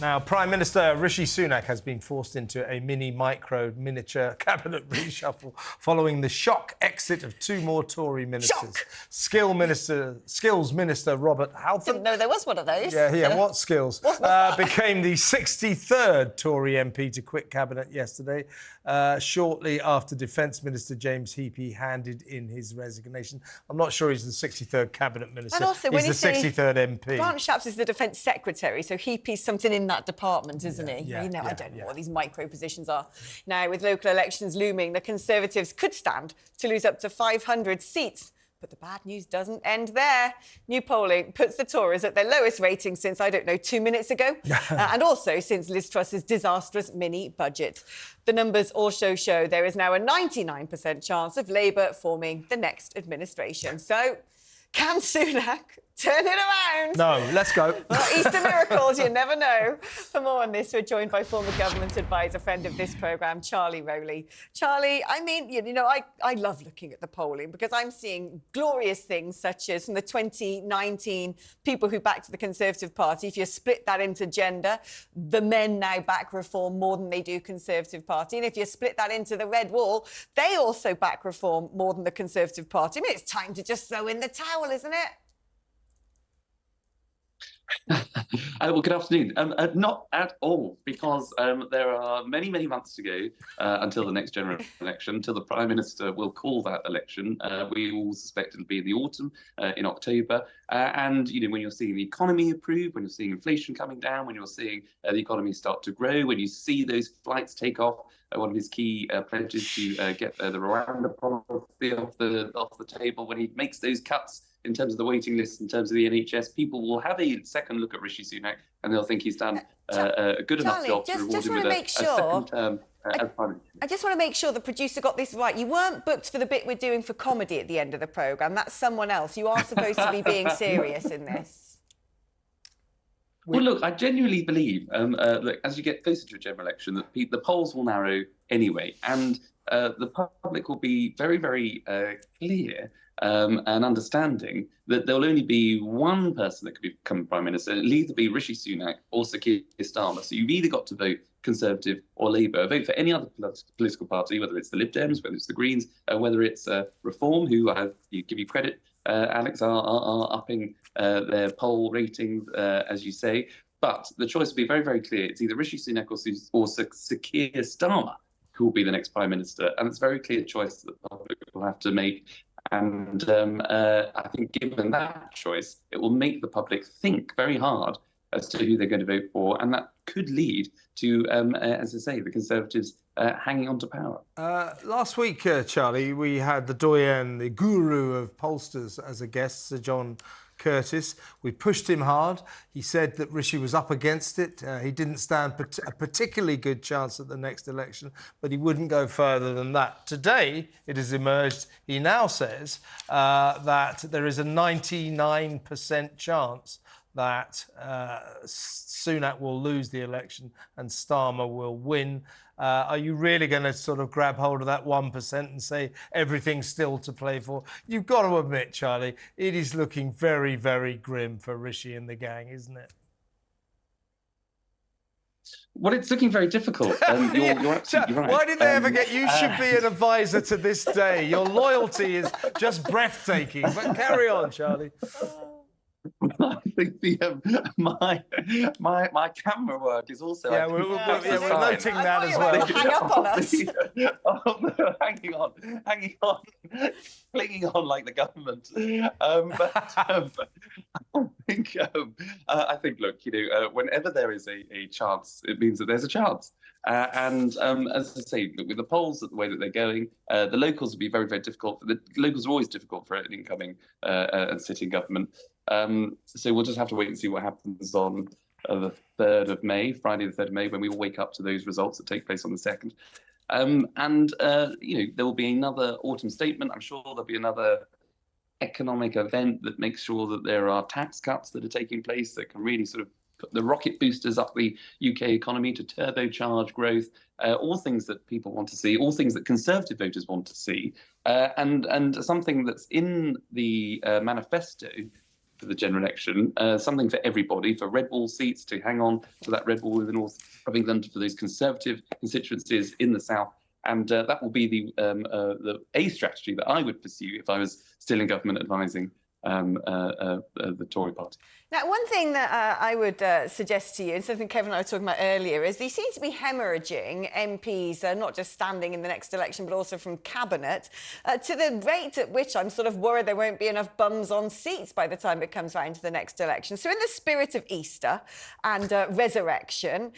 Now, Prime Minister Rishi Sunak has been forced into a miniature cabinet reshuffle following the shock exit of two more Tory ministers. Shock! Skills Minister Robert Halfon. Didn't know there was one of those. Yeah, what skills? Became the 63rd Tory MP to quit cabinet yesterday, shortly after Defence Minister James Heappey handed in his resignation. I'm not sure he's the 63rd cabinet minister. And also, he's the 63rd MP. Grant Shapps is the Defence Secretary, so Heappey's something in that department, isn't he? I don't know what these micro positions are. Now, with local elections looming, the Conservatives could stand to lose up to 500 seats. But the bad news doesn't end there. New polling puts the Tories at their lowest rating since, 2 minutes ago, and also since Liz Truss's disastrous mini-budget. The numbers also show there is now a 99% chance of Labour forming the next administration. So, can Sunak turn it around? No, let's go. Well, Easter miracles, you never know. For more on this, we're joined by former government advisor, friend of this programme, Charlie Rowley. Charlie, I mean, I love looking at the polling because I'm seeing glorious things such as from the 2019 people who backed the Conservative Party. If you split that into gender, the men now back reform more than they do Conservative Party. And if you split that into the red wall, they also back reform more than the Conservative Party. I mean, it's time to just throw in the towel, isn't it? Well, good afternoon. Not at all, because there are many, many months to go until the next general election, until the Prime Minister will call that election. We all suspect it'll be in the autumn, in October. And, when you're seeing the economy improve, when you're seeing inflation coming down, when you're seeing the economy start to grow, when you see those flights take off, one of his key pledges to get the Rwanda policy off the table, when he makes those cuts in terms of the waiting list, in terms of the NHS, people will have a second look at Rishi Sunak and they'll think he's done a good enough job to reward him with a second term as Prime Minister. I just want to make sure the producer got this right. You weren't booked for the bit we're doing for comedy at the end of the programme. That's someone else. You are supposed to be being serious in this. Well, look, I genuinely believe, look, as you get closer to a general election, that the polls will narrow anyway, and the public will be very, very clear and understanding that there will only be one person that could become Prime Minister. It'll either be Rishi Sunak or Sir Keir Starmer. So you've either got to vote Conservative or Labour. Vote for any other political party, whether it's the Lib Dems, whether it's the Greens, whether it's Reform, who give you credit, Alex, are upping their poll ratings, as you say. But the choice will be very, very clear. It's either Rishi Sunak or Sir Keir Starmer who will be the next Prime Minister. And it's a very clear choice that the public will have to make. And I think given that choice, it will make the public think very hard as to who they're going to vote for. And that could lead to, as I say, the Conservatives hanging on to power. Last week, Charlie, we had the doyen, the guru of pollsters as a guest, Sir John Curtis. We pushed him hard. He said that Rishi was up against it. He didn't stand a particularly good chance at the next election, but he wouldn't go further than that. Today, it has emerged, he now says, that there is a 99% chance that Sunak will lose the election and Starmer will win. Are you really going to sort of grab hold of that 1% and say everything's still to play for? You've got to admit, Charlie, it is looking very, very grim for Rishi and the gang, isn't it? Well, it's looking very difficult. You're absolutely right. Why did they ever get... You should be an advisor to this day. Your loyalty is just breathtaking. But carry on, Charlie. I think my camera work is also... Yeah, we're noting that as well. Hang up on us. Hanging on, clinging on like the government. I think, look, whenever there is a chance, it means that there's a chance. And as I say, with the polls, the way that they're going, the locals will be very, very difficult. The locals are always difficult for an incoming and sitting government. So we'll just have to wait and see what happens on the 3rd of May, Friday the 3rd of May, when we all wake up to those results that take place on the 2nd. There will be another autumn statement. I'm sure there'll be another economic event that makes sure that there are tax cuts that are taking place that can really sort of put the rocket boosters up the UK economy to turbocharge growth, all things that people want to see, all things that Conservative voters want to see, and something that's in the manifesto for the general election, something for everybody, for red wall seats, to hang on to that red wall in the north of England for those Conservative constituencies in the south. And that will be the strategy that I would pursue if I was still in government advising the Tory party. Now, one thing that I would suggest to you, and something Kevin and I were talking about earlier, is they seem to be hemorrhaging MPs, not just standing in the next election, but also from cabinet, to the rate at which I'm sort of worried there won't be enough bums on seats by the time it comes round to the next election. So in the spirit of Easter and resurrection,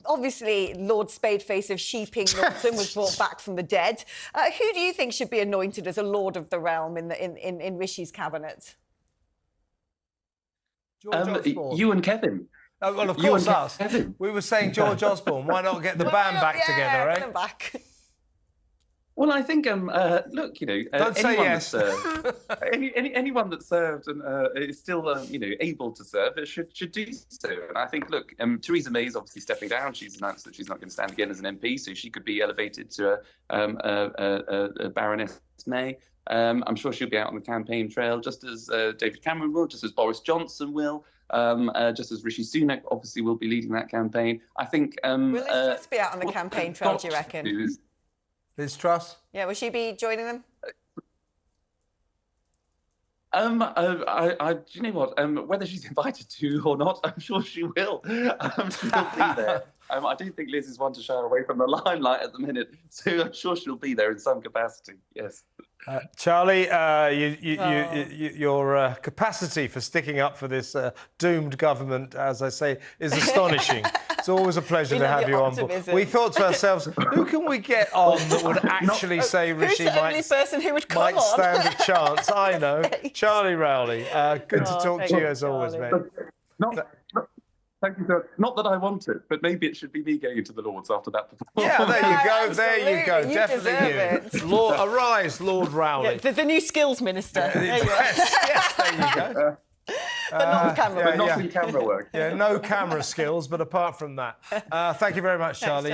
obviously Lord Spadeface of Sheeping Norton was brought back from the dead. Who do you think should be anointed as a Lord of the Realm in Rishi's cabinet? You and Kevin. Oh, well, of course, us. We were saying George Osborne. Why not get the band back together, eh? Get them back. Well, I think, look, you know, don't say yes. Anyone that served and is still, you know, able to serve should do so. And I think, look, Theresa May is obviously stepping down. She's announced that she's not going to stand again as an MP, so she could be elevated to a Baroness May. I'm sure she'll be out on the campaign trail, just as David Cameron will, just as Boris Johnson will, just as Rishi Sunak obviously will be leading that campaign. I think. Will Liz Truss be out on the campaign trail, do you reckon? Liz Truss? Yeah, will she be joining them? Do you know what? Whether she's invited to or not, I'm sure she will. She'll be there. I don't think Liz is one to shy away from the limelight at the minute, so I'm sure she'll be there in some capacity. Yes. Charlie, your capacity for sticking up for this doomed government, as I say, is astonishing. It's always a pleasure to have you on board. We thought to ourselves, who can we get on that would actually say Rishi might stand a chance? I know. Charlie Rowley, good to talk to you as always, mate. Thank you, sir. Not that I want it, but maybe it should be me going into the Lords after that performance. Yeah, there you go. There you go. Definitely you. Lord, arise, Lord Rowley. Yeah, the new skills minister. There you yes, there you go. But not camera work. But not in camera work. Yeah, no camera skills, but apart from that. Thank you very much, Charlie.